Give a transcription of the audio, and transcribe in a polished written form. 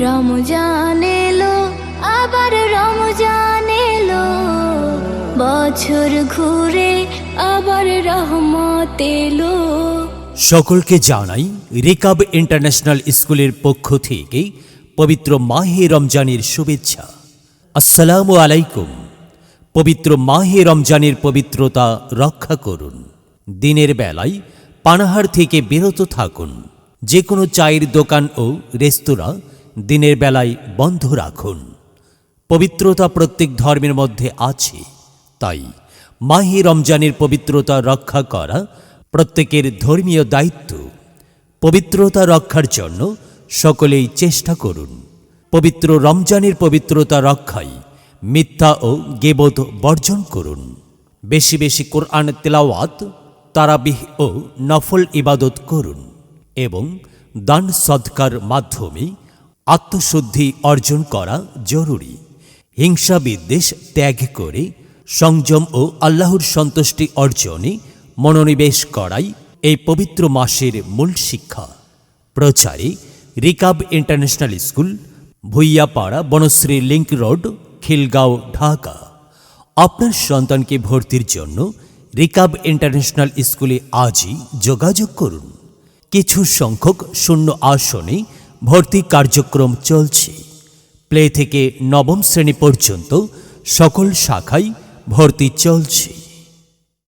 রমজান এলো, আবার রমজান এলো, বছর ঘুরে আবার রহমত এলো। সকলকে জানাই রিকাব ইন্টারন্যাশনাল স্কুলের পক্ষ থেকে পবিত্র মাহে রমজানের শুভেচ্ছা। আসসালামু আলাইকুম। পবিত্র মাহে রমজানের পবিত্রতা রক্ষা করুন। দিনের বেলায় পানাহার থেকে বিরত থাকুন। যে কোনো চায়ের দোকান ও রেস্তোরাঁ দিনের বেলায় বন্ধ রাখুন। পবিত্রতা প্রত্যেক ধর্মের মধ্যে আছে, তাই মাহে রমজানের পবিত্রতা রক্ষা করা প্রত্যেকের ধর্মীয় দায়িত্ব। পবিত্রতা রক্ষার জন্য সকলেই চেষ্টা করুন। পবিত্র রমজানের পবিত্রতা রক্ষায় মিথ্যা ও গীবত বর্জন করুন। বেশি বেশি কোরআন তেলাওয়াত, তারাবিহ ও নফল ইবাদত করুন এবং দান সদকার মাধ্যমে আত্মশুদ্ধি অর্জন করা জরুরি। হিংসা বিদ্বেষ ত্যাগ করে সংযম ও আল্লাহর সন্তুষ্টি অর্জনে মনোনিবেশ করাই এই পবিত্র মাসের মূল শিক্ষা। প্রচারে Rikab international school, Bhuiyapara, Banasree link road, Khilgaon, Dhaka. আপনার সন্তানকে ভর্তির জন্য রিকাব ইন্টারন্যাশনাল স্কুলে আজই যোগাযোগ করুন। কিছু সংখ্যক শূন্য আসনে ভর্তি কার্যক্রম চলছে। প্লে থেকে নবম শ্রেণী পর্যন্ত সকল শাখায় ভর্তি চলছে।